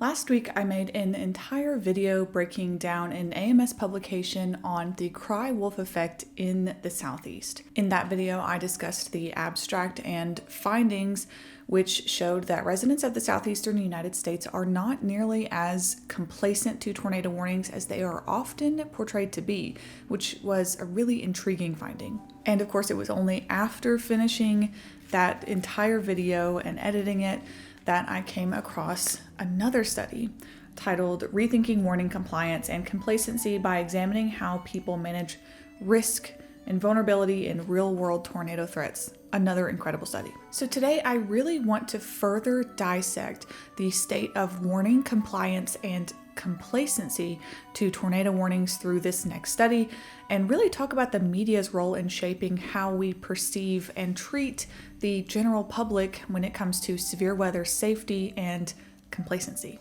Last week, I made an entire video breaking down an AMS publication on the cry wolf effect in the Southeast. In that video, I discussed the abstract and findings which showed that residents of the southeastern United States are not nearly as complacent to tornado warnings as they are often portrayed to be, which was a really intriguing finding. And of course, it was only after finishing that entire video and editing it that I came across another study titled Rethinking Warning Compliance and Complacency by Examining How People Manage Risk and Vulnerability in Real-World Tornado Threats. Another incredible study. So today I really want to further dissect the state of warning compliance and complacency to tornado warnings through this next study, and really talk about the media's role in shaping how we perceive and treat the general public when it comes to severe weather safety and complacency.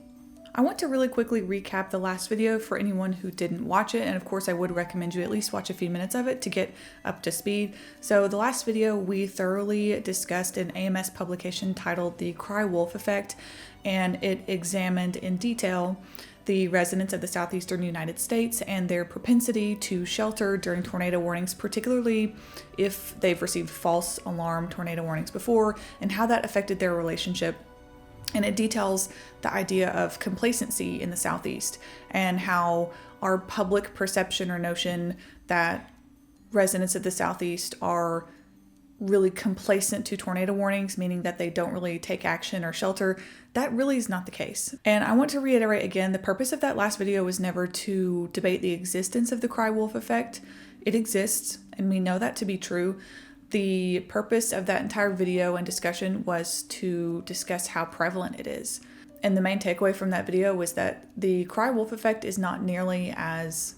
I want to really quickly recap the last video for anyone who didn't watch it, and of course I would recommend you at least watch a few minutes of it to get up to speed. So the last video we thoroughly discussed an AMS publication titled The Cry Wolf Effect, and it examined in detail the residents of the southeastern United States and their propensity to shelter during tornado warnings, particularly if they've received false alarm tornado warnings before, and how that affected their relationship. And it details the idea of complacency in the Southeast and how our public perception or notion that residents of the Southeast are really complacent to tornado warnings, meaning that they don't really take action or shelter. That really is not the case. And I want to reiterate again, the purpose of that last video was never to debate the existence of the cry wolf effect. It exists, and we know that to be true. The purpose of that entire video and discussion was to discuss how prevalent it is. And the main takeaway from that video was that the cry wolf effect is not nearly as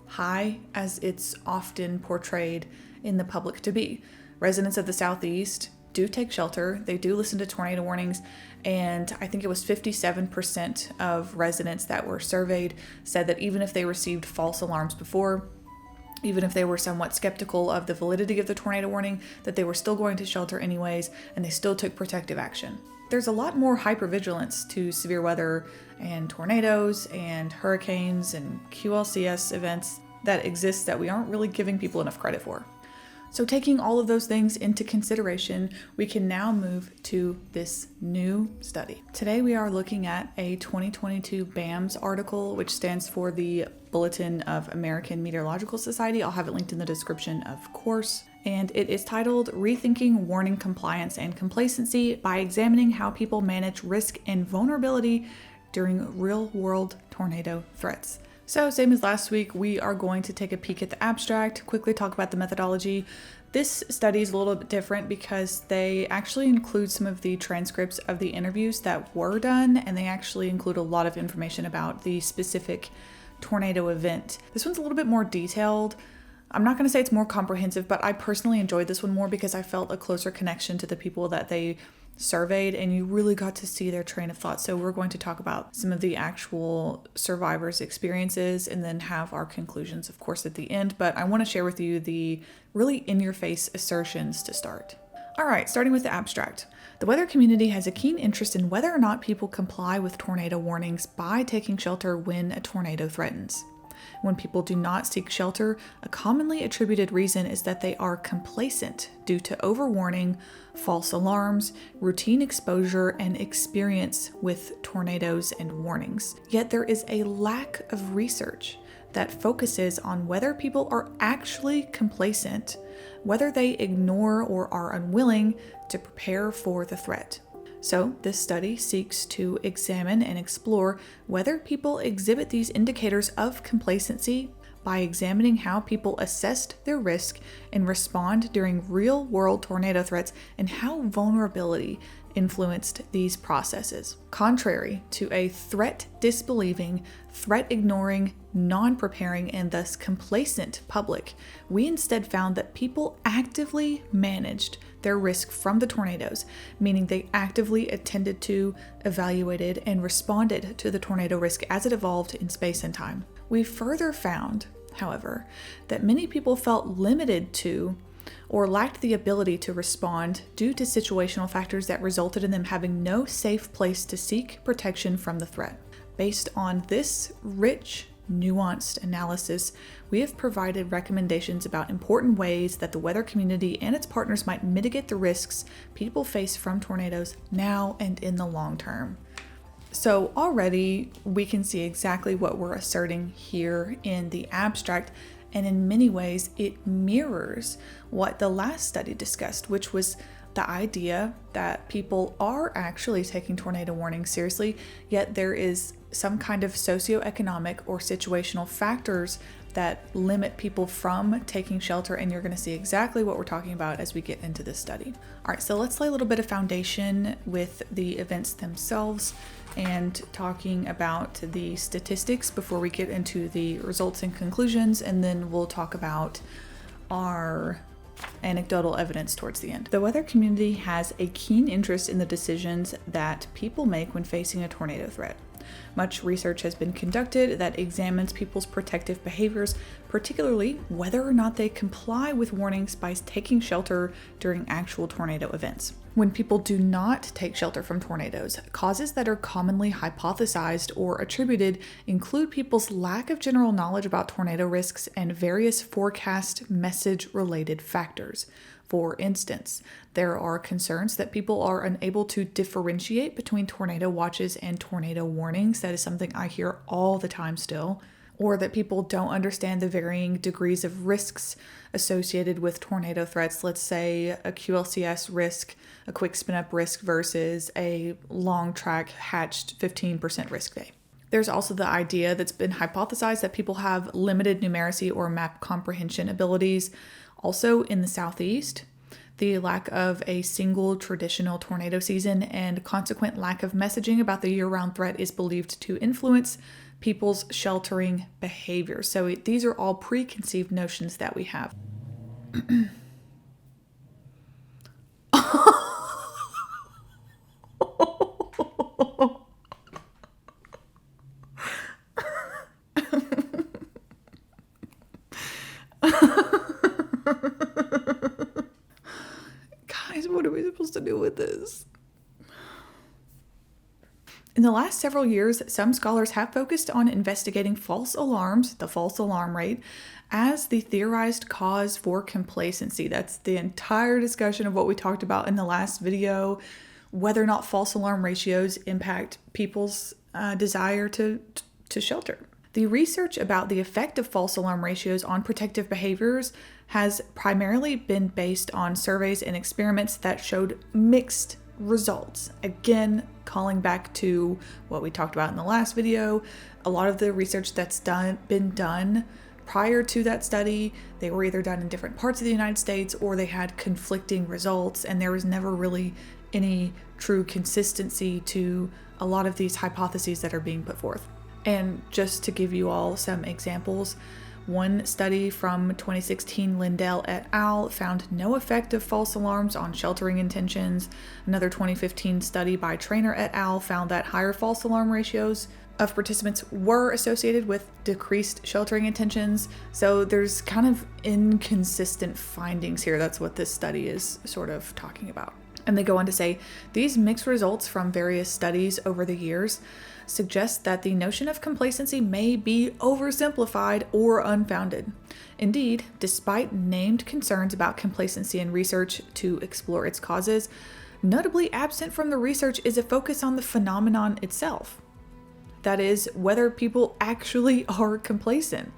high as it's often portrayed in the public to be. Residents of the Southeast do take shelter, they do listen to tornado warnings, and I think it was 57% of residents that were surveyed said that even if they received false alarms before, even if they were somewhat skeptical of the validity of the tornado warning, that they were still going to shelter anyways, and they still took protective action. There's a lot more hypervigilance to severe weather and tornadoes and hurricanes and QLCS events that exist that we aren't really giving people enough credit for. So taking all of those things into consideration, we can now move to this new study. Today we are looking at a 2022 BAMS article, which stands for the Bulletin of American Meteorological Society. I'll have it linked in the description, of course. And it is titled Rethinking Warning Compliance and Complacency by Examining How People Manage Risk and Vulnerability During Real-World Tornado Threats. So same as last week, we are going to take a peek at the abstract, quickly talk about the methodology. This study is a little bit different because they actually include some of the transcripts of the interviews that were done, and they actually include a lot of information about the specific tornado event. This one's a little bit more detailed. I'm not going to say it's more comprehensive, but I personally enjoyed this one more because I felt a closer connection to the people that they surveyed, and you really got to see their train of thought. So we're going to talk about some of the actual survivors' experiences and then have our conclusions, of course, at the end. But I want to share with you the really in-your-face assertions to start. All right, starting with the abstract. The weather community has a keen interest in whether or not people comply with tornado warnings by taking shelter when a tornado threatens. When people do not seek shelter, a commonly attributed reason is that they are complacent due to overwarning, false alarms, routine exposure, and experience with tornadoes and warnings. Yet there is a lack of research that focuses on whether people are actually complacent, whether they ignore or are unwilling to prepare for the threat. So this study seeks to examine and explore whether people exhibit these indicators of complacency by examining how people assessed their risk and respond during real-world tornado threats and how vulnerability influenced these processes. Contrary to a threat-disbelieving, threat-ignoring, non-preparing, and thus complacent public, we instead found that people actively managed their risk from the tornadoes, meaning they actively attended to, evaluated, and responded to the tornado risk as it evolved in space and time. We further found, however, that many people felt limited to or lacked the ability to respond due to situational factors that resulted in them having no safe place to seek protection from the threat. Based on this rich, nuanced analysis, we have provided recommendations about important ways that the weather community and its partners might mitigate the risks people face from tornadoes now and in the long term. So already we can see exactly what we're asserting here in the abstract, and in many ways it mirrors what the last study discussed, which was the idea that people are actually taking tornado warnings seriously, yet there is some kind of socioeconomic or situational factors that limit people from taking shelter, and you're going to see exactly what we're talking about as we get into this study. All right, so let's lay a little bit of foundation with the events themselves and talking about the statistics before we get into the results and conclusions, and then we'll talk about our anecdotal evidence towards the end. The weather community has a keen interest in the decisions that people make when facing a tornado threat. Much research has been conducted that examines people's protective behaviors, particularly whether or not they comply with warnings by taking shelter during actual tornado events. When people do not take shelter from tornadoes, causes that are commonly hypothesized or attributed include people's lack of general knowledge about tornado risks and various forecast message-related factors. For instance, there are concerns that people are unable to differentiate between tornado watches and tornado warnings. That is something I hear all the time still. Or that people don't understand the varying degrees of risks associated with tornado threats. Let's say a QLCS risk, a quick spin up risk versus a long track hatched 15% risk day. There's also the idea that's been hypothesized that people have limited numeracy or map comprehension abilities. Also in the Southeast, the lack of a single traditional tornado season and consequent lack of messaging about the year-round threat is believed to influence people's sheltering behavior. So these are all preconceived notions that we have. Guys, what are we supposed to do with this? In the last several years, some scholars have focused on investigating false alarms, the false alarm rate, as the theorized cause for complacency. That's the entire discussion of what we talked about in the last video, whether or not false alarm ratios impact people's desire to shelter. The research about the effect of false alarm ratios on protective behaviors has primarily been based on surveys and experiments that showed mixed results. Again, calling back to what we talked about in the last video, a lot of the research that's been done prior to that study, they were either done in different parts of the United States or they had conflicting results, and there was never really any true consistency to a lot of these hypotheses that are being put forth. And just to give you all some examples, one study from 2016, Lindell et al. Found no effect of false alarms on sheltering intentions. Another 2015 study by Trainer et al. Found that higher false alarm ratios of participants were associated with decreased sheltering intentions. So there's kind of inconsistent findings here. That's what this study is sort of talking about. And they go on to say, these mixed results from various studies over the years suggest that the notion of complacency may be oversimplified or unfounded. Indeed, despite named concerns about complacency in research to explore its causes, notably absent from the research is a focus on the phenomenon itself. That is, whether people actually are complacent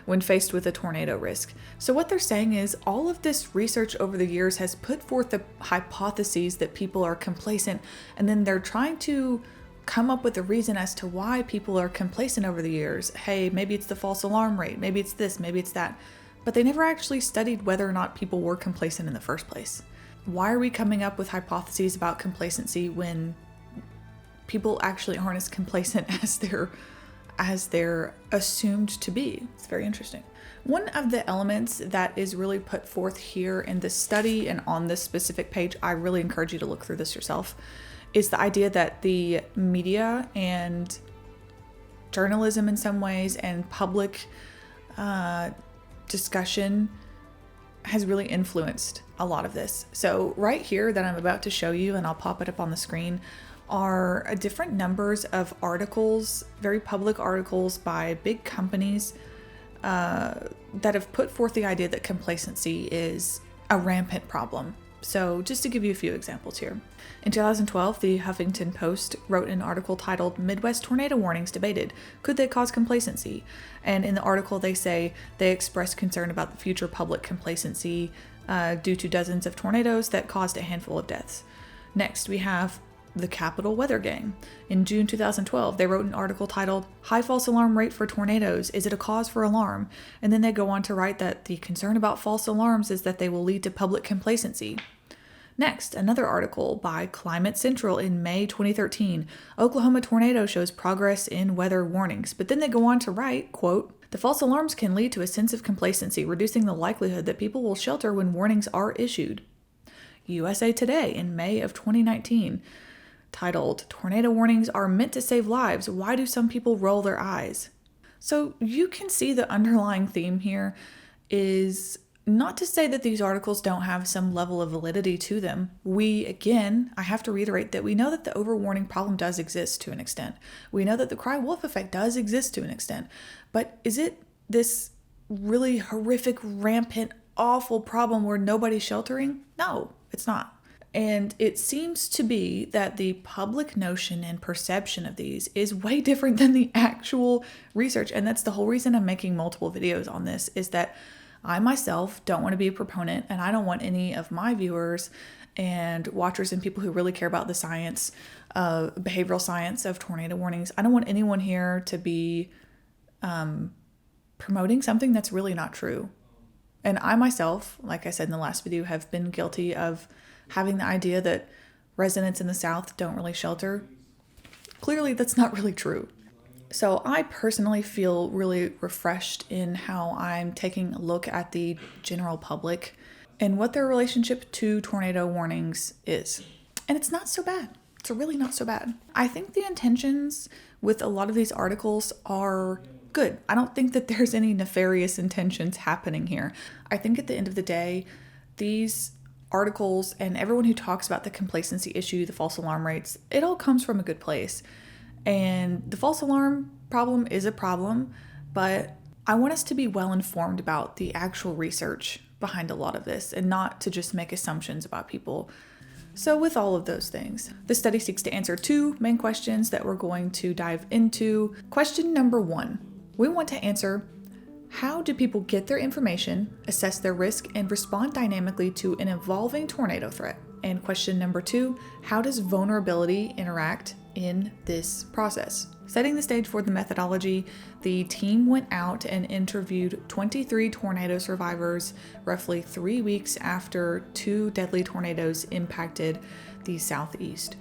when faced with a tornado risk. So what they're saying is all of this research over the years has put forth the hypotheses that people are complacent, and then they're trying to come up with a reason as to why people are complacent over the years. Hey, maybe it's the false alarm rate, maybe it's this, maybe it's that. But they never actually studied whether or not people were complacent in the first place. Why are we coming up with hypotheses about complacency when people actually aren't as complacent as they're assumed to be? It's very interesting. One of the elements that is really put forth here in this study and on this specific page, I really encourage you to look through this yourself, is the idea that the media and journalism in some ways and public discussion has really influenced a lot of this. So right here that I'm about to show you, and I'll pop it up on the screen, are different numbers of articles, very public articles by big companies that have put forth the idea that complacency is a rampant problem. So just to give you a few examples here. In 2012, the Huffington Post wrote an article titled "Midwest Tornado Warnings Debated. Could they cause complacency?" And in the article they say they expressed concern about the future public complacency due to dozens of tornadoes that caused a handful of deaths. Next, we have the Capitol Weather Gang. In June 2012, they wrote an article titled "High False Alarm Rate for Tornadoes. Is it a cause for alarm?" And then they go on to write that the concern about false alarms is that they will lead to public complacency. Next, another article by Climate Central in May 2013. Oklahoma tornado shows progress in weather warnings. But then they go on to write, quote, "The false alarms can lead to a sense of complacency, reducing the likelihood that people will shelter when warnings are issued." USA Today in May of 2019. Titled, "Tornado warnings are meant to save lives. Why do some people roll their eyes?" So you can see the underlying theme here is not to say that these articles don't have some level of validity to them. I have to reiterate that we know that the overwarning problem does exist to an extent. We know that the cry wolf effect does exist to an extent. But is it this really horrific, rampant, awful problem where nobody's sheltering? No, it's not. And it seems to be that the public notion and perception of these is way different than the actual research. And that's the whole reason I'm making multiple videos on this, is that I myself don't want to be a proponent, and I don't want any of my viewers and watchers and people who really care about the science, behavioral science of tornado warnings. I don't want anyone here to be promoting something that's really not true. And I myself, like I said in the last video, have been guilty of having the idea that residents in the South don't really shelter. Clearly, that's not really true. So I personally feel really refreshed in how I'm taking a look at the general public and what their relationship to tornado warnings is. And it's not so bad. It's really not so bad. I think the intentions with a lot of these articles are good. I don't think that there's any nefarious intentions happening here. I think at the end of the day, these articles and everyone who talks about the complacency issue, the false alarm rates, it all comes from a good place. And the false alarm problem is a problem, but I want us to be well informed about the actual research behind a lot of this and not to just make assumptions about people. So with all of those things, the study seeks to answer two main questions that we're going to dive into. Question number 1, we want to answer, how do people get their information, assess their risk, and respond dynamically to an evolving tornado threat? And question number 2, how does vulnerability interact in this process? Setting the stage for the methodology, the team went out and interviewed 23 tornado survivors roughly 3 weeks after 2 deadly tornadoes impacted the Southeast.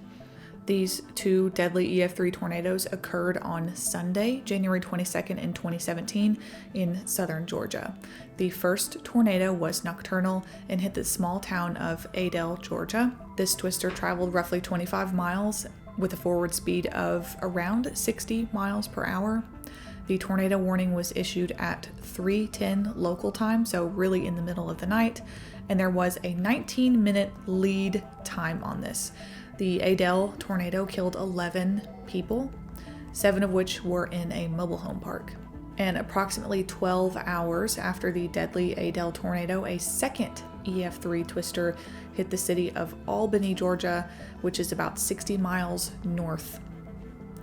These 2 deadly EF3 tornadoes occurred on Sunday, January 22nd in 2017 in southern Georgia. The first tornado was nocturnal and hit the small town of Adel, Georgia. This twister traveled roughly 25 miles with a forward speed of around 60 miles per hour. The tornado warning was issued at 3:10 local time, so really in the middle of the night, and there was a 19-minute lead time on this. The Adel tornado killed 11 people, 7 of which were in a mobile home park. And approximately 12 hours after the deadly Adel tornado, a second EF3 twister hit the city of Albany, Georgia, which is about 60 miles north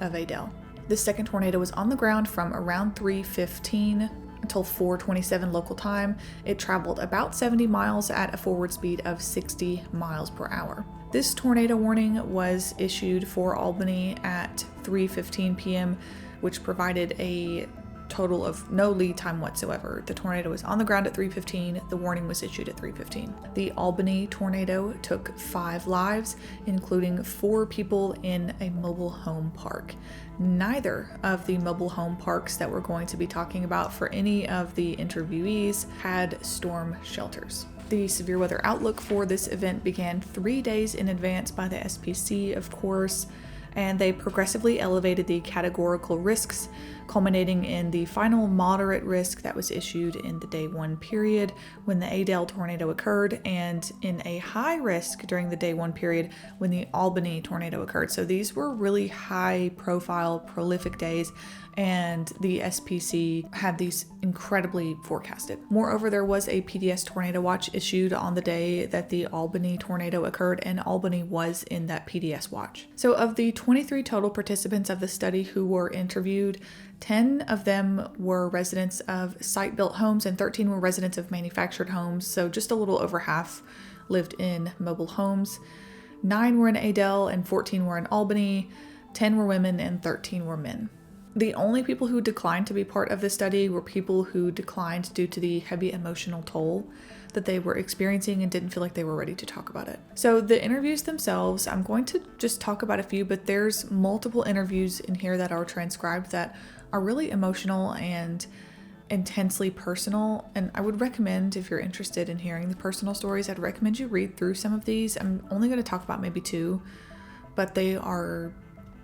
of Adel. This second tornado was on the ground from around 3:15 until 4:27 local time. It traveled about 70 miles at a forward speed of 60 miles per hour. This tornado warning was issued for Albany at 3:15 p.m., which provided a total of no lead time whatsoever. The tornado was on the ground at 3:15. The warning was issued at 3:15. The Albany tornado took 5 lives, including 4 people in a mobile home park. Neither of the mobile home parks that we're going to be talking about for any of the interviewees had storm shelters. The severe weather outlook for this event began 3 days in advance by the SPC, of course, and they progressively elevated the categorical risks, culminating in the final moderate risk that was issued in the day 1 period when the Adele tornado occurred, and in a high risk during the day 1 period when the Albany tornado occurred. So these were really high profile, prolific days, and the SPC had these incredibly forecasted. Moreover, there was a PDS tornado watch issued on the day that the Albany tornado occurred, and Albany was in that PDS watch. So of the 23 total participants of the study who were interviewed, 10 of them were residents of site-built homes and 13 were residents of manufactured homes, so just a little over half lived in mobile homes. 9 were in Adele and 14 were in Albany, 10 were women and 13 were men. The only people who declined to be part of the study were people who declined due to the heavy emotional toll that they were experiencing and didn't feel like they were ready to talk about it. So the interviews themselves, I'm going to just talk about a few, but there's multiple interviews in here that are transcribed that are really emotional and intensely personal, and I would recommend, if you're interested in hearing the personal stories, I'd recommend you read through some of these. I'm only going to talk about maybe 2, but they are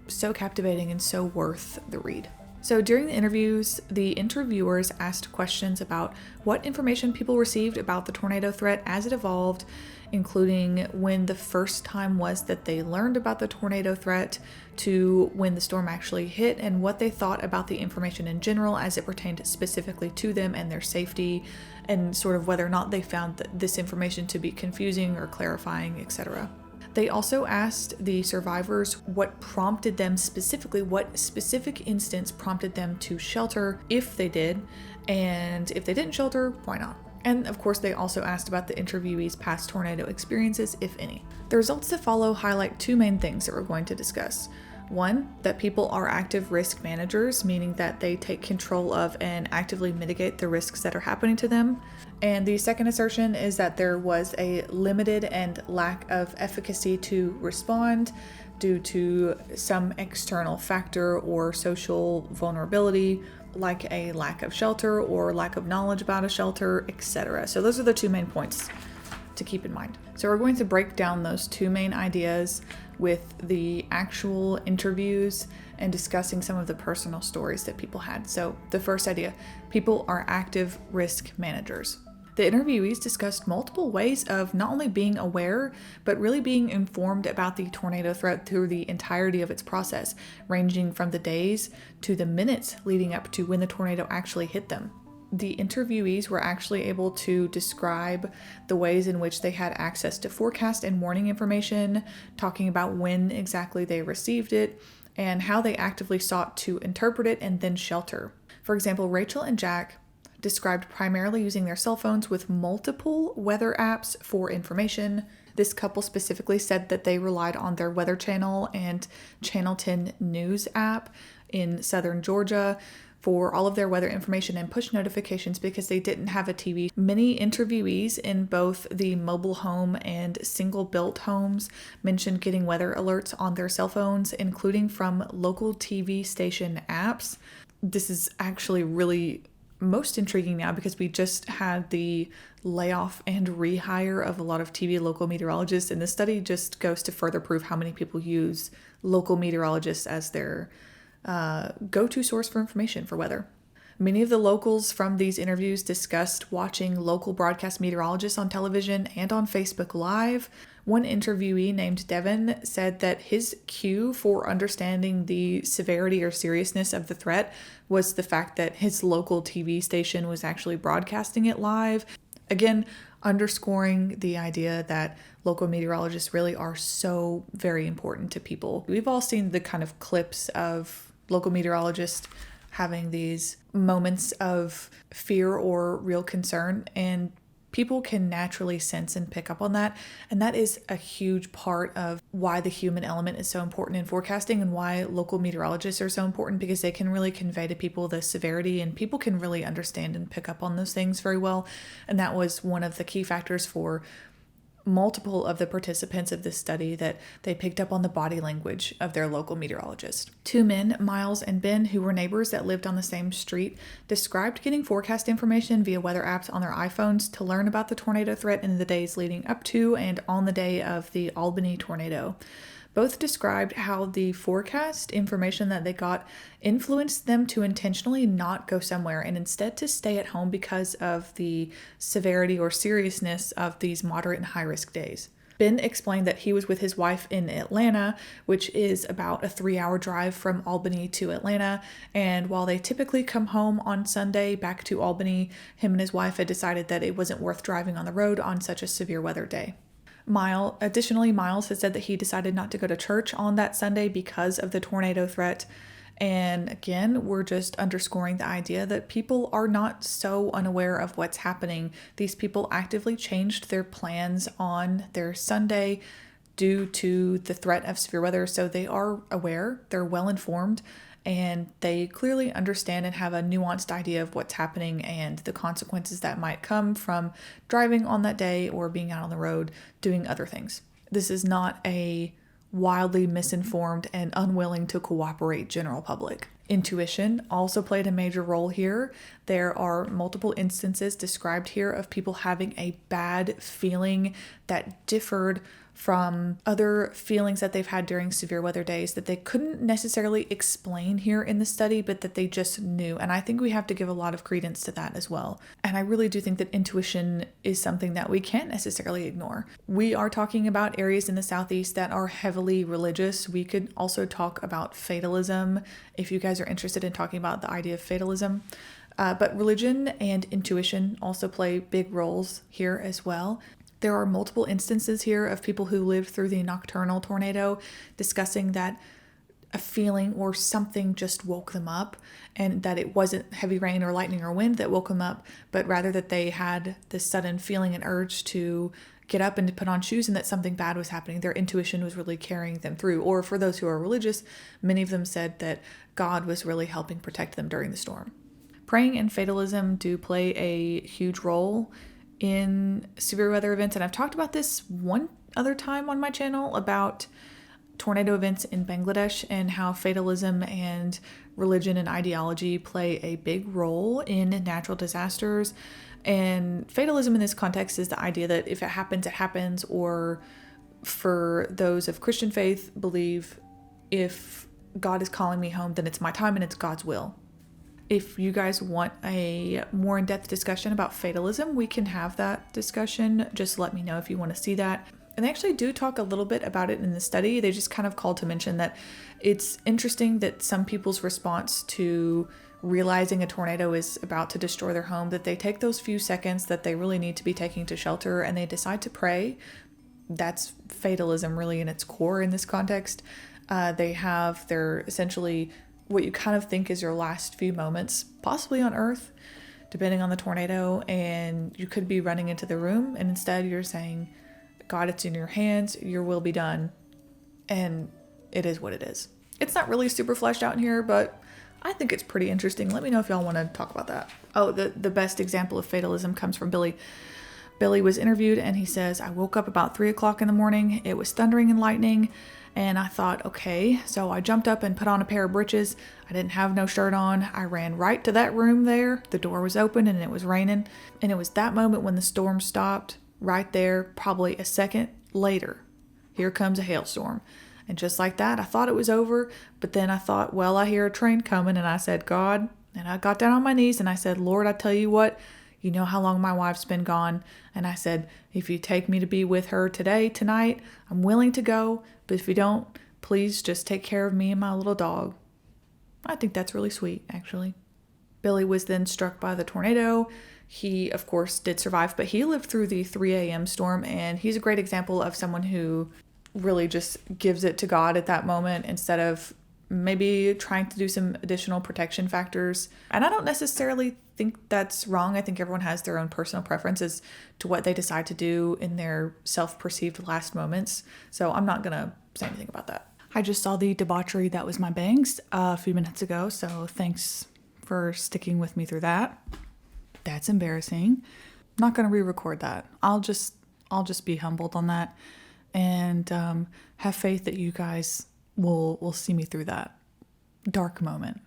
so captivating and so worth the read. So during the interviews, the interviewers asked questions about what information people received about the tornado threat as it evolved, including when the first time was that they learned about the tornado threat to when the storm actually hit, and what they thought about the information in general as it pertained specifically to them and their safety, and sort of whether or not they found this information to be confusing or clarifying, etc. They also asked the survivors what prompted them specifically, what specific instance prompted them to shelter if they did, and if they didn't shelter, why not? And of course, they also asked about the interviewees' past tornado experiences, if any. The results that follow highlight 2 main things that we're going to discuss. 1, that people are active risk managers, meaning that they take control of and actively mitigate the risks that are happening to them. And the second assertion is that there was a limited and lack of efficacy to respond due to some external factor or social vulnerability, like a lack of shelter or lack of knowledge about a shelter, etc. So those are the 2 main points to keep in mind. So we're going to break down those 2 main ideas with the actual interviews and discussing some of the personal stories that people had. So the first idea, people are active risk managers. The interviewees discussed multiple ways of not only being aware, but really being informed about the tornado threat through the entirety of its process, ranging from the days to the minutes leading up to when the tornado actually hit them. The interviewees were actually able to describe the ways in which they had access to forecast and warning information, talking about when exactly they received it, and how they actively sought to interpret it and then shelter. For example, Rachel and Jack described primarily using their cell phones with multiple weather apps for information. This couple specifically said that they relied on their Weather Channel and Channel 10 News app in southern Georgia for all of their weather information and push notifications because they didn't have a TV. Many interviewees in both the mobile home and single built homes mentioned getting weather alerts on their cell phones, including from local TV station apps. This is actually really most intriguing now because we just had the layoff and rehire of a lot of TV local meteorologists, and this study just goes to further prove how many people use local meteorologists as their go-to source for information for weather. Many of the locals from these interviews discussed watching local broadcast meteorologists on television and on Facebook Live. One interviewee named Devin said that his cue for understanding the severity or seriousness of the threat was the fact that his local TV station was actually broadcasting it live. Again, underscoring the idea that local meteorologists really are so very important to people. We've all seen the kind of clips of local meteorologists having these moments of fear or real concern, and people can naturally sense and pick up on that. And that is a huge part of why the human element is so important in forecasting and why local meteorologists are so important, because they can really convey to people the severity and people can really understand and pick up on those things very well. And that was one of the key factors for multiple of the participants of this study, that they picked up on the body language of their local meteorologist. 2 men, Miles and Ben, who were neighbors that lived on the same street, described getting forecast information via weather apps on their iPhones to learn about the tornado threat in the days leading up to and on the day of the Albany tornado. Both described how the forecast information that they got influenced them to intentionally not go somewhere and instead to stay at home because of the severity or seriousness of these moderate and high-risk days. Ben explained that he was with his wife in Atlanta, which is about a 3-hour drive from Albany to Atlanta. And while they typically come home on Sunday back to Albany, him and his wife had decided that it wasn't worth driving on the road on such a severe weather day. Additionally, Miles has said that he decided not to go to church on that Sunday because of the tornado threat. And again, we're just underscoring the idea that people are not so unaware of what's happening. These people actively changed their plans on their Sunday due to the threat of severe weather. So they are aware, they're well informed, and they clearly understand and have a nuanced idea of what's happening and the consequences that might come from driving on that day or being out on the road doing other things. This is not a wildly misinformed and unwilling to cooperate general public. Intuition also played a major role here. There are multiple instances described here of people having a bad feeling that differed from other feelings that they've had during severe weather days that they couldn't necessarily explain here in the study, but that they just knew. And I think we have to give a lot of credence to that as well. And I really do think that intuition is something that we can't necessarily ignore. We are talking about areas in the Southeast that are heavily religious. We could also talk about fatalism if you guys are interested in talking about the idea of fatalism. But religion and intuition also play big roles here as well. There are multiple instances here of people who lived through the nocturnal tornado discussing that a feeling or something just woke them up, and that it wasn't heavy rain or lightning or wind that woke them up, but rather that they had this sudden feeling and urge to get up and to put on shoes and that something bad was happening. Their intuition was really carrying them through. Or for those who are religious, many of them said that God was really helping protect them during the storm. Praying and fatalism do play a huge role in severe weather events, and I've talked about this one other time on my channel about tornado events in Bangladesh and how fatalism and religion and ideology play a big role in natural disasters. And fatalism in this context is the idea that if it happens, it happens, or for those of Christian faith, believe if God is calling me home, then it's my time and it's God's will. If you guys want a more in-depth discussion about fatalism, we can have that discussion. Just let me know if you want to see that. And they actually do talk a little bit about it in the study. They just kind of called to mention that it's interesting that some people's response to realizing a tornado is about to destroy their home, that they take those few seconds that they really need to be taking to shelter and they decide to pray. That's fatalism really in its core in this context. They're essentially what you kind of think is your last few moments, possibly on Earth, depending on the tornado, and you could be running into the room, and instead you're saying, God, it's in your hands, your will be done, and it is what it is. It's not really super fleshed out in here, but I think it's pretty interesting. Let me know if y'all want to talk about that. Oh, the best example of fatalism comes from Billy. Billy was interviewed, and he says, I woke up about 3 o'clock in the morning, it was thundering and lightning, and I thought, okay, so I jumped up and put on a pair of breeches. I didn't have no shirt on. I ran right to that room there. The door was open and it was raining. And it was that moment when the storm stopped, right there, probably a second later. Here comes a hailstorm. And just like that, I thought it was over. But then I thought, well, I hear a train coming. And I said, God, and I got down on my knees and I said, Lord, I tell you what, you know how long my wife's been gone. And I said, if you take me to be with her tonight, I'm willing to go. But if you don't, please just take care of me and my little dog. I think that's really sweet, actually. Billy was then struck by the tornado. He, of course, did survive, but he lived through the 3 a.m. storm, and he's a great example of someone who really just gives it to God at that moment instead of maybe trying to do some additional protection factors. And I don't necessarily think that's wrong. I think everyone has their own personal preferences to what they decide to do in their self-perceived last moments. So I'm not going to say anything about that. I just saw the debauchery that was my bangs a few minutes ago, so thanks for sticking with me through that. That's embarrassing. I'm not going to re-record that. I'll just be humbled on that and have faith that you guys will see me through that dark moment.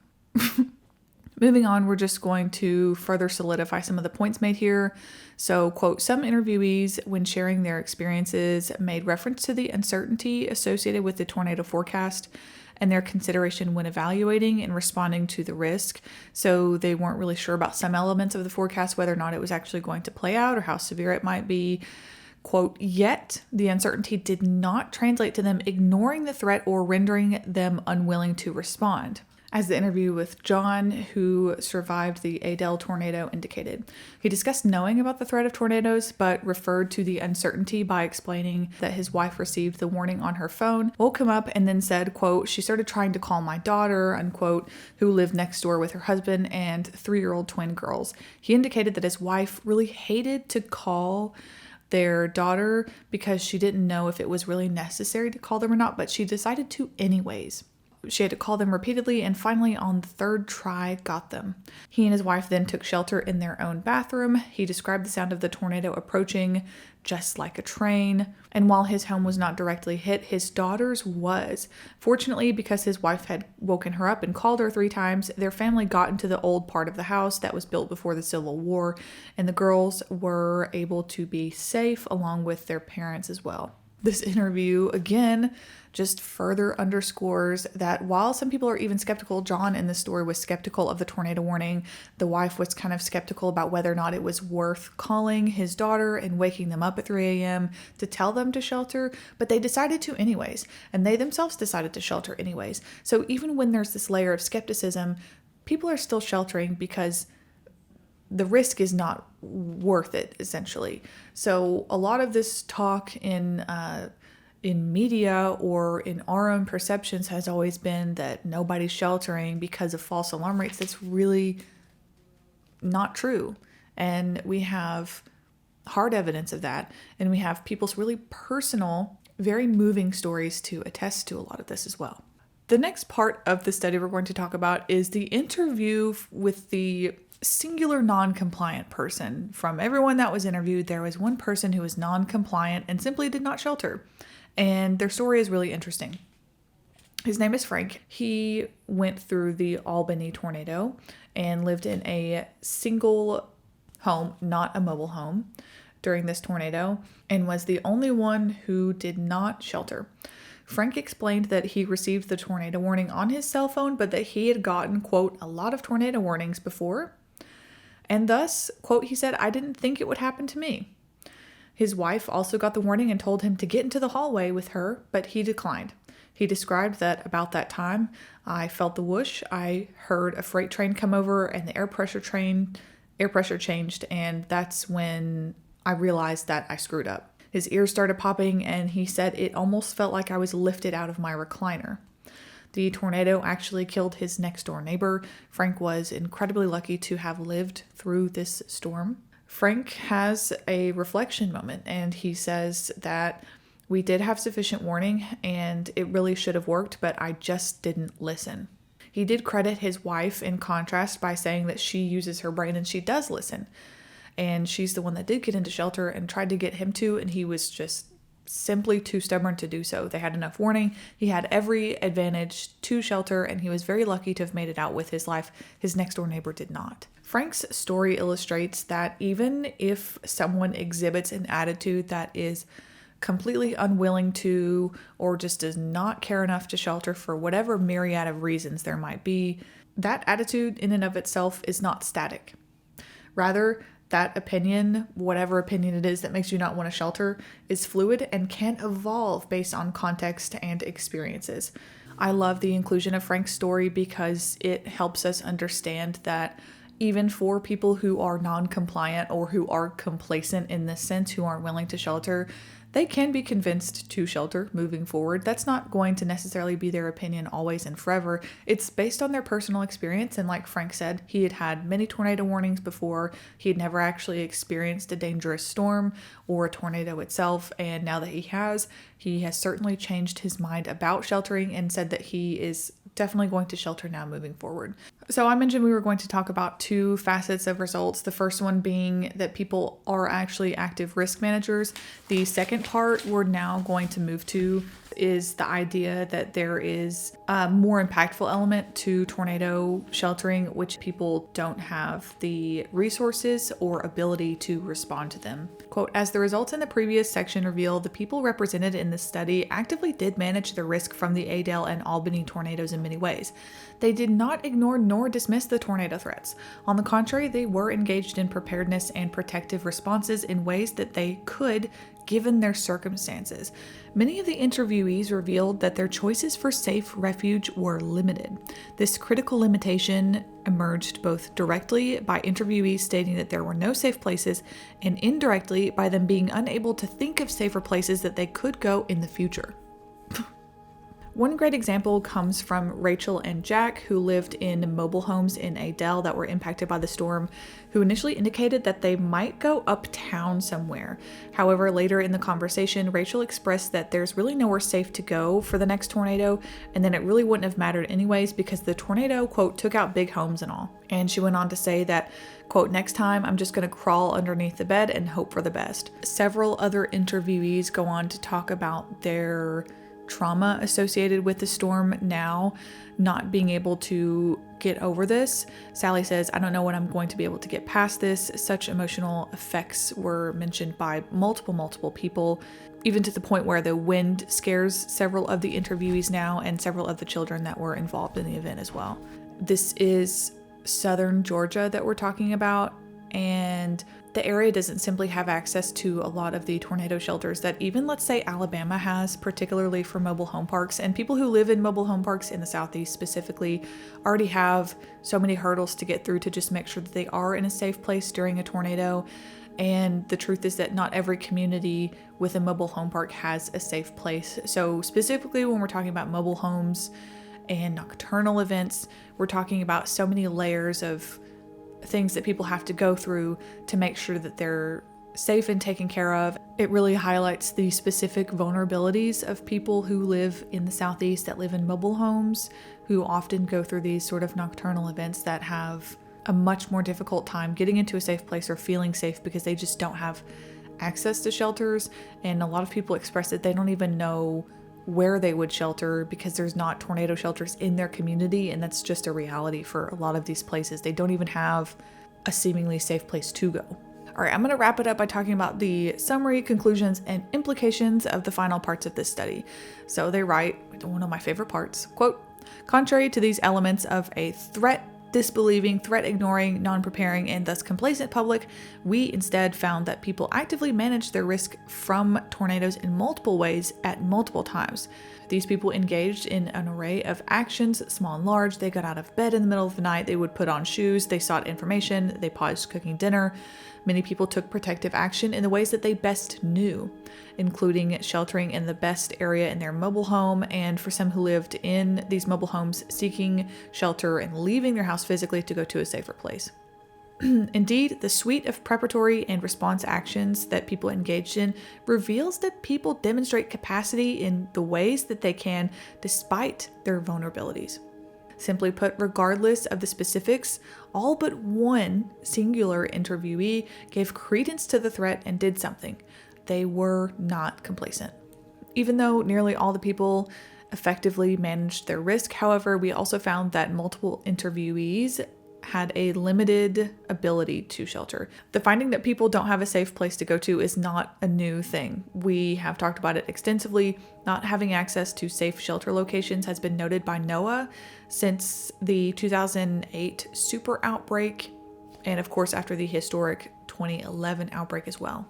Moving on, we're just going to further solidify some of the points made here. So, quote, some interviewees, when sharing their experiences, made reference to the uncertainty associated with the tornado forecast and their consideration when evaluating and responding to the risk. So they weren't really sure about some elements of the forecast, whether or not it was actually going to play out or how severe it might be. Quote, yet the uncertainty did not translate to them ignoring the threat or rendering them unwilling to respond, as the interview with John, who survived the Adele tornado, indicated. He discussed knowing about the threat of tornadoes, but referred to the uncertainty by explaining that his wife received the warning on her phone, woke him up, and then said, quote, she started trying to call my daughter, unquote, who lived next door with her husband and 3-year-old twin girls. He indicated that his wife really hated to call their daughter because she didn't know if it was really necessary to call them or not, but she decided to anyways. She had to call them repeatedly, and finally on the third try got them. He and his wife then took shelter in their own bathroom. He described the sound of the tornado approaching just like a train, and while his home was not directly hit, his daughter's was. Fortunately, because his wife had woken her up and called her 3 times, their family got into the old part of the house that was built before the Civil War, and the girls were able to be safe along with their parents as well. This interview, again, just further underscores that while some people are even skeptical, John in the story was skeptical of the tornado warning. The wife was kind of skeptical about whether or not it was worth calling his daughter and waking them up at 3 a.m. to tell them to shelter, but they decided to anyways, and they themselves decided to shelter anyways. So even when there's this layer of skepticism, people are still sheltering because the risk is not worth it, essentially. So a lot of this talk in media or in our own perceptions has always been that nobody's sheltering because of false alarm rates. That's really not true. And we have hard evidence of that. And we have people's really personal, very moving stories to attest to a lot of this as well. The next part of the study we're going to talk about is the interview with the singular non-compliant person. From everyone that was interviewed, there was one person who was non-compliant and simply did not shelter. And their story is really interesting. His name is Frank. He went through the Albany tornado and lived in a single home, not a mobile home, during this tornado, and was the only one who did not shelter. Frank explained that he received the tornado warning on his cell phone, but that he had gotten, quote, a lot of tornado warnings before. And thus, quote, he said, I didn't think it would happen to me. His wife also got the warning and told him to get into the hallway with her, but he declined. He described that about that time, I felt the whoosh, I heard a freight train come over and the air pressure changed, and that's when I realized that I screwed up. His ears started popping, and he said it almost felt like I was lifted out of my recliner. The tornado actually killed his next door neighbor. Frank was incredibly lucky to have lived through this storm. Frank has a reflection moment, and he says that we did have sufficient warning and it really should have worked, but I just didn't listen. He did credit his wife in contrast by saying that she uses her brain and she does listen. And she's the one that did get into shelter and tried to get him to, and he was just simply too stubborn to do so. They had enough warning. He had every advantage to shelter, and he was very lucky to have made it out with his life. His next door neighbor did not. Frank's story illustrates that even if someone exhibits an attitude that is completely unwilling to, or just does not care enough to shelter for whatever myriad of reasons there might be, that attitude in and of itself is not static. Rather, that opinion, whatever opinion it is that makes you not want to shelter, is fluid and can evolve based on context and experiences. I love the inclusion of Frank's story because it helps us understand that even for people who are non-compliant or who are complacent in this sense, who aren't willing to shelter, they can be convinced to shelter moving forward. That's not going to necessarily be their opinion always and forever. It's based on their personal experience. And like Frank said, he had had many tornado warnings before. He had never actually experienced a dangerous storm or a tornado itself. And now that he has certainly changed his mind about sheltering and said that he is definitely going to shelter now moving forward. So I mentioned we were going to talk about 2 facets of results. The first one being that people are actually active risk managers. The second part we're now going to move to is the idea that there is a more impactful element to tornado sheltering, which people don't have the resources or ability to respond to them. Quote, as the results in the previous section reveal, the people represented in this study actively did manage the risk from the Adel and Albany tornadoes in many ways. They did not ignore nor dismiss the tornado threats. On the contrary, they were engaged in preparedness and protective responses in ways that they could, given their circumstances. Many of the interviewees revealed that their choices for safe refuge were limited. This critical limitation emerged both directly by interviewees stating that there were no safe places and indirectly by them being unable to think of safer places that they could go in the future. One great example comes from Rachel and Jack, who lived in mobile homes in Adel that were impacted by the storm, who initially indicated that they might go uptown somewhere. However, later in the conversation, Rachel expressed that there's really nowhere safe to go for the next tornado, and then it really wouldn't have mattered anyways because the tornado, quote, took out big homes and all. And she went on to say that, quote, next time I'm just going to crawl underneath the bed and hope for the best. Several other interviewees go on to talk about their trauma associated with the storm now, not being able to get over this. Sally says, I don't know when I'm going to be able to get past this. Such emotional effects were mentioned by multiple people, even to the point where the wind scares several of the interviewees now and several of the children that were involved in the event as well. This is southern Georgia that we're talking about, and the area doesn't simply have access to a lot of the tornado shelters that even, let's say, Alabama has, particularly for mobile home parks. And people who live in mobile home parks in the Southeast specifically already have so many hurdles to get through to just make sure that they are in a safe place during a tornado. And the truth is that not every community with a mobile home park has a safe place. So specifically when we're talking about mobile homes and nocturnal events, we're talking about so many layers of things that people have to go through to make sure that they're safe and taken care of. It really highlights the specific vulnerabilities of people who live in the Southeast, that live in mobile homes, who often go through these sort of nocturnal events that have a much more difficult time getting into a safe place or feeling safe because they just don't have access to shelters. And a lot of people express that they don't even know where they would shelter because there's not tornado shelters in their community, and that's just a reality for a lot of these places. They don't even have a seemingly safe place to go. All right, I'm going to wrap it up by talking about the summary, conclusions, and implications of the final parts of this study. So they write, one of my favorite parts, quote, contrary to these elements of a threat disbelieving, threat ignoring, non-preparing, and thus complacent public, we instead found that people actively managed their risk from tornadoes in multiple ways at multiple times. These people engaged in an array of actions, small and large. They got out of bed in the middle of the night, they would put on shoes, they sought information, they paused cooking dinner. Many people took protective action in the ways that they best knew, including sheltering in the best area in their mobile home, and for some who lived in these mobile homes, seeking shelter and leaving their house physically to go to a safer place. Indeed, the suite of preparatory and response actions that people engaged in reveals that people demonstrate capacity in the ways that they can despite their vulnerabilities. Simply put, regardless of the specifics, all but one singular interviewee gave credence to the threat and did something. They were not complacent. Even though nearly all the people effectively managed their risk, however, we also found that multiple interviewees had a limited ability to shelter. The finding that people don't have a safe place to go to is not a new thing. We have talked about it extensively. Not having access to safe shelter locations has been noted by NOAA since the 2008 super outbreak, and of course after the historic 2011 outbreak as well.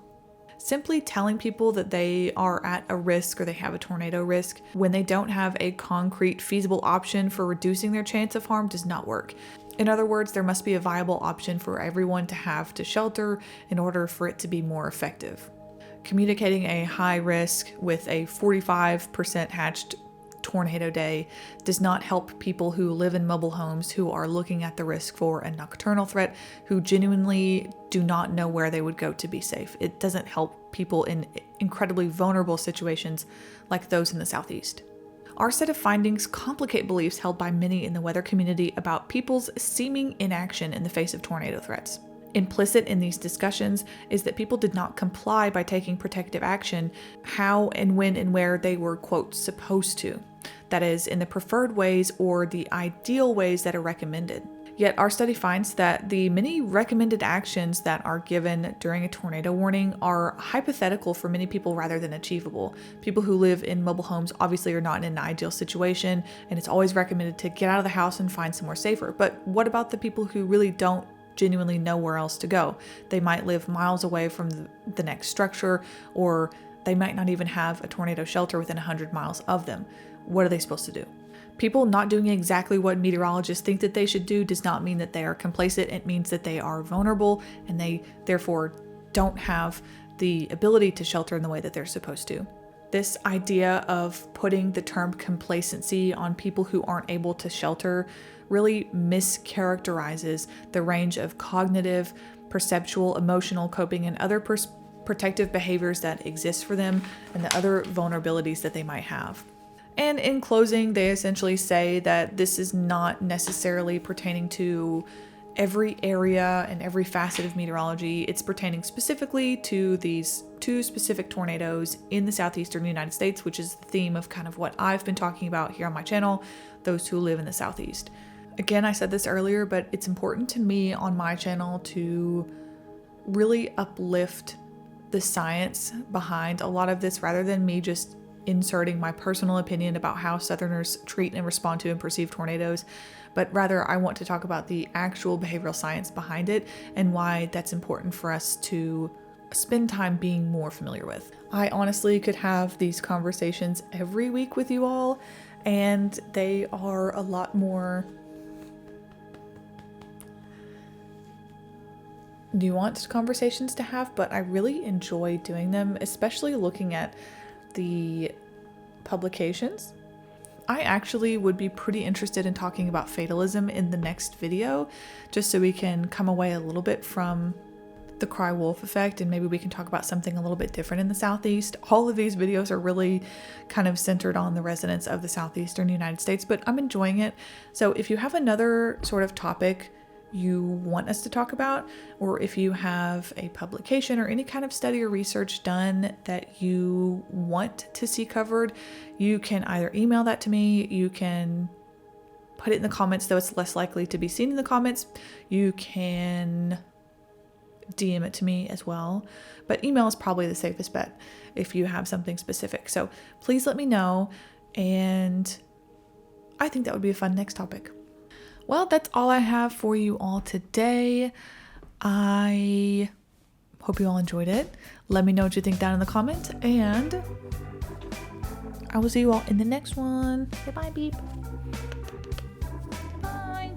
Simply telling people that they are at a risk or they have a tornado risk when they don't have a concrete, feasible option for reducing their chance of harm does not work. In other words, there must be a viable option for everyone to have to shelter in order for it to be more effective. Communicating a high risk with a 45% hatched tornado day does not help people who live in mobile homes who are looking at the risk for a nocturnal threat, who genuinely do not know where they would go to be safe. It doesn't help people in incredibly vulnerable situations like those in the Southeast. Our set of findings complicate beliefs held by many in the weather community about people's seeming inaction in the face of tornado threats. Implicit in these discussions is that people did not comply by taking protective action how and when and where they were, quote, supposed to. That is, in the preferred ways or the ideal ways that are recommended. Yet our study finds that the many recommended actions that are given during a tornado warning are hypothetical for many people rather than achievable. People who live in mobile homes obviously are not in an ideal situation, and it's always recommended to get out of the house and find somewhere safer. But what about the people who really don't genuinely know where else to go? They might live miles away from the next structure, or they might not even have a tornado shelter within 100 miles of them. What are they supposed to do? People not doing exactly what meteorologists think that they should do does not mean that they are complacent. It means that they are vulnerable and they therefore don't have the ability to shelter in the way that they're supposed to. This idea of putting the term complacency on people who aren't able to shelter really mischaracterizes the range of cognitive, perceptual, emotional, coping, and other protective behaviors that exist for them and the other vulnerabilities that they might have. And in closing, they essentially say that this is not necessarily pertaining to every area and every facet of meteorology. It's pertaining specifically to these 2 specific tornadoes in the southeastern United States, which is the theme of kind of what I've been talking about here on my channel, those who live in the southeast. Again, I said this earlier, but it's important to me on my channel to really uplift the science behind a lot of this rather than me just inserting my personal opinion about how Southerners treat and respond to and perceive tornadoes, but rather I want to talk about the actual behavioral science behind it and why that's important for us to spend time being more familiar with. I honestly could have these conversations every week with you all, and they are a lot more nuanced conversations to have, but I really enjoy doing them, especially looking at the publications. I actually would be pretty interested in talking about fatalism in the next video, just so we can come away a little bit from the cry wolf effect and maybe we can talk about something a little bit different in the Southeast. All of these videos are really kind of centered on the residents of the Southeastern United States, but I'm enjoying it. So if you have another sort of topic you want us to talk about, or if you have a publication or any kind of study or research done that you want to see covered, you can either email that to me, you can put it in the comments, though it's less likely to be seen in the comments. You can DM it to me as well, but email is probably the safest bet if you have something specific. So please let me know, and I think that would be a fun next topic. Well, that's all I have for you all today. I hope you all enjoyed it. Let me know what you think down in the comments, and I will see you all in the next one. Say bye, beep. Bye.